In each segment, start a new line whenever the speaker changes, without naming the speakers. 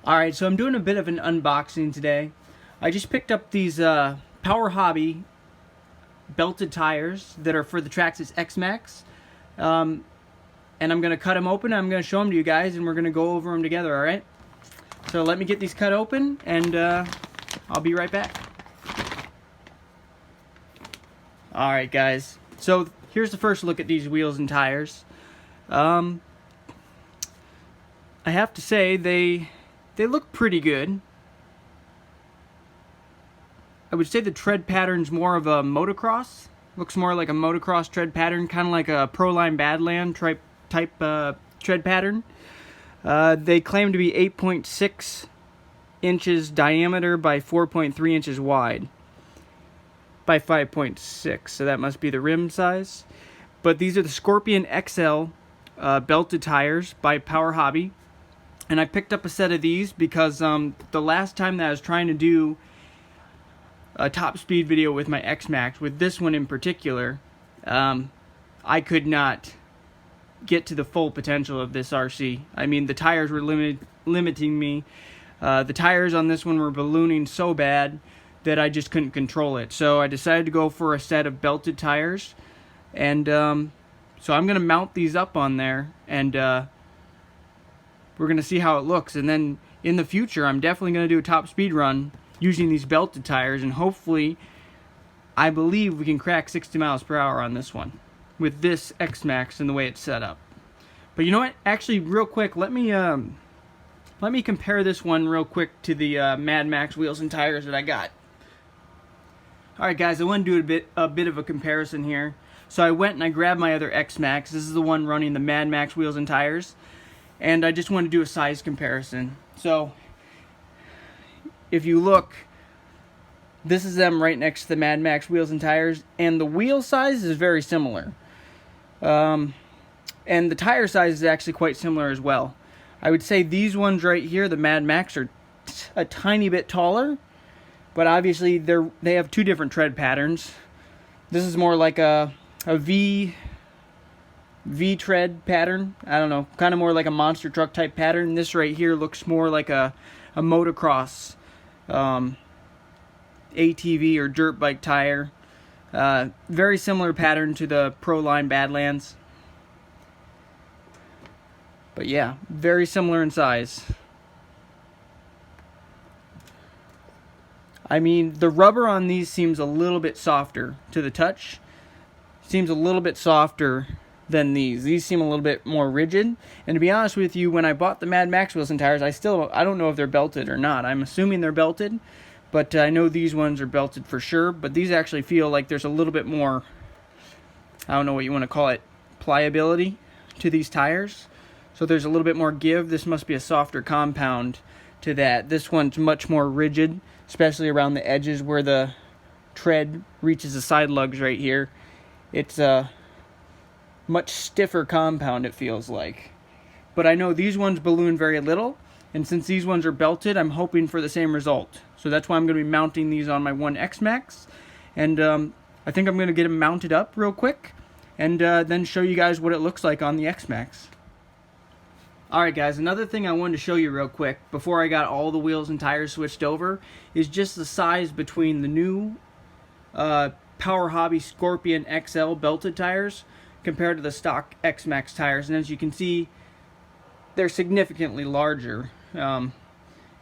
Alright, so I'm doing a bit of an unboxing today. I just picked up these PowerHobby belted tires that are for the Traxxas Xmaxx. And I'm going to cut them open, I'm going to show them to you guys, and we're going to go over them together, alright? So let me get these cut open, and I'll be right back. Alright guys, so here's the first look at these wheels and tires. I have to say, they look pretty good. I would say the tread pattern's more of a motocross. Looks more like a motocross tread pattern, kind of like a Proline Badland type tread pattern. They claim to be 8.6 inches diameter by 4.3 inches wide by 5.6, so that must be the rim size. But these are the Scorpion XL belted tires by PowerHobby. And I picked up a set of these because the last time that I was trying to do a top speed video with my Xmaxx, with this one in particular, I could not get to the full potential of this RC. I mean, the tires were limiting me. The tires on this one were ballooning so bad that I just couldn't control it. So I decided to go for a set of belted tires. And so I'm going to mount these up on there, and we're going to see how it looks. And then in the future, I'm definitely going to do a top speed run using these belted tires, and hopefully, I believe we can crack 60 miles per hour on this one with this Xmaxx and the way it's set up. But you know what? Actually, real quick, let me compare this one real quick to the Mad Max wheels and tires that I got. Alright guys, I want to do a bit of a comparison here. So I went and I grabbed my other Xmaxx. This is the one running the Mad Max wheels and tires. And I just want to do a size comparison. So if you look, this is them right next to the Mad Max wheels and tires, and the wheel size is very similar. And the tire size is actually quite similar as well. I would say these ones right here, the Mad Max, are a tiny bit taller, but obviously they have two different tread patterns. This is more like a V tread pattern. I don't know, kind of more like a monster truck type pattern. This right here looks more like a motocross ATV or dirt bike tire. Very similar pattern to the Proline Badlands. But yeah, very similar in size. I mean, the rubber on these seems a little bit softer to the touch. Seems a little bit softer than these. These seem a little bit more rigid. And to be honest with you, when I bought the Mad Max wheels and tires, I don't know if they're belted or not. I'm assuming they're belted, but I know these ones are belted for sure. But these actually feel like there's a little bit more, I don't know what you want to call it, pliability to these tires. So there's a little bit more give. This must be a softer compound to that. This one's much more rigid, especially around the edges where the tread reaches the side lugs right here. It's a much stiffer compound, it feels like. But I know these ones balloon very little, and since these ones are belted, I'm hoping for the same result. So that's why I'm going to be mounting these on my one Xmaxx. And I think I'm going to get them mounted up real quick, and then show you guys what it looks like on the Xmaxx. Alright guys, another thing I wanted to show you real quick before I got all the wheels and tires switched over is just the size between the new PowerHobby Scorpion XL belted tires compared to the stock Xmaxx tires. And as you can see, they're significantly larger. Kind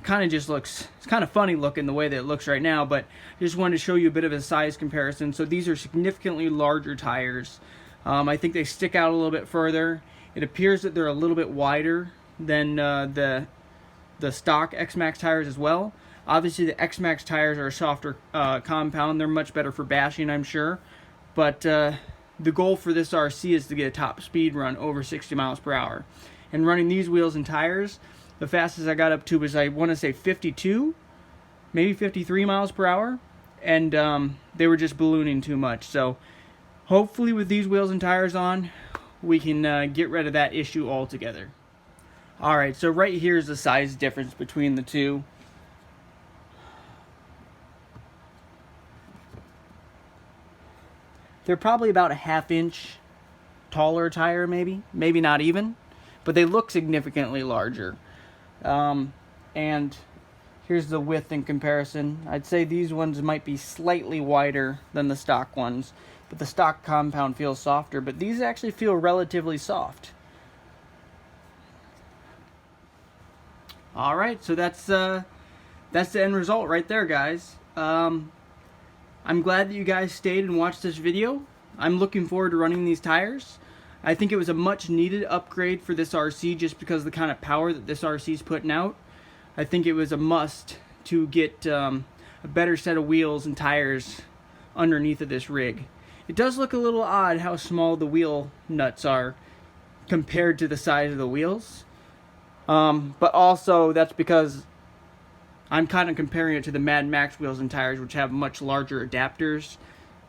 of just looks, it's kind of funny looking the way that it looks right now, but I just wanted to show you a bit of a size comparison. So these are significantly larger tires. I think they stick out a little bit further. It appears that they're a little bit wider than the stock Xmaxx tires as well. Obviously the Xmaxx tires are a softer compound. They're much better for bashing, I'm sure. But the goal for this RC is to get a top speed run over 60 miles per hour. And running these wheels and tires, the fastest I got up to was, I want to say 52, maybe 53 miles per hour. And they were just ballooning too much. So hopefully with these wheels and tires on, we can get rid of that issue altogether. Alright, so right here is the size difference between the two. They're probably about a ½ inch taller tire, maybe not even, but they look significantly larger. and here's the width in comparison. I'd say these ones might be slightly wider than the stock ones, but the stock compound feels softer, but these actually feel relatively soft. Alright, so that's the end result right there, guys. I'm glad that you guys stayed and watched this video. I'm looking forward to running these tires. I think it was a much needed upgrade for this RC just because of the kind of power that this RC is putting out. I think it was a must to get a better set of wheels and tires underneath of this rig. It does look a little odd how small the wheel nuts are compared to the size of the wheels. But also that's because I'm kind of comparing it to the Mad Max wheels and tires, which have much larger adapters.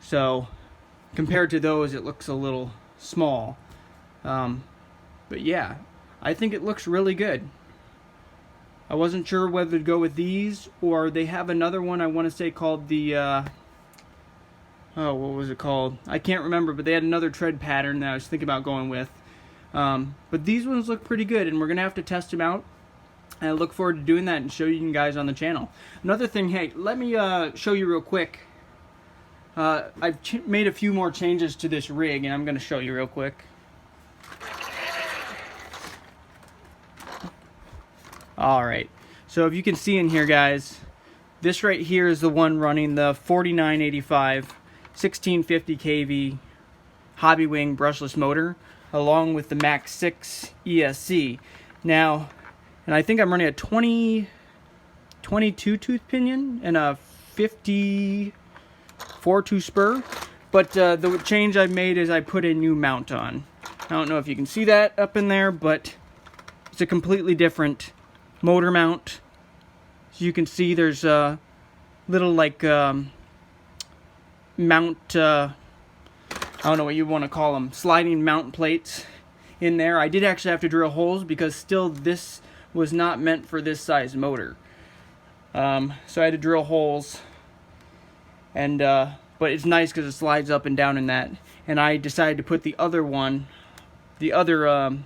So compared to those, it looks a little small. But yeah, I think it looks really good. I wasn't sure whether to go with these, or they have another one I want to say called the, oh, what was it called? I can't remember, but they had another tread pattern that I was thinking about going with. But these ones look pretty good, and we're going to have to test them out. And I look forward to doing that and show you guys on the channel. Another thing, hey, let me show you real quick. I've made a few more changes to this rig, and I'm going to show you real quick. Alright, so if you can see in here, guys, this right here is the one running the 4985 1650 kV Hobby Wing brushless motor, along with the Max 6 ESC. Now, and I think I'm running a 22 tooth pinion and a 54 tooth spur, but the change I've made is I put a new mount on. I don't know if you can see that up in there, but it's a completely different motor mount. So you can see there's a little like mount, I don't know what you want to call them, sliding mount plates in there. I did actually have to drill holes because still this was not meant for this size motor. So I had to drill holes, and but it's nice because it slides up and down in that. And I decided to put the other one, the other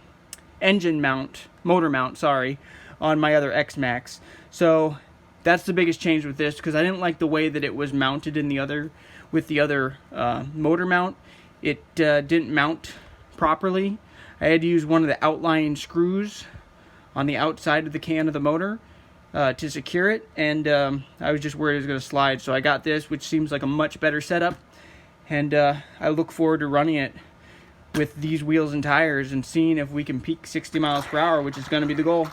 engine mount, motor mount, sorry, on my other Xmaxx. So that's the biggest change with this, because I didn't like the way that it was mounted in the other, with the other motor mount. It didn't mount properly. I had to use one of the outlying screws on the outside of the can of the motor to secure it, and I was just worried it was going to slide. So I got this, which seems like a much better setup, and I look forward to running it with these wheels and tires and seeing if we can peak 60 miles per hour, which is going to be the goal.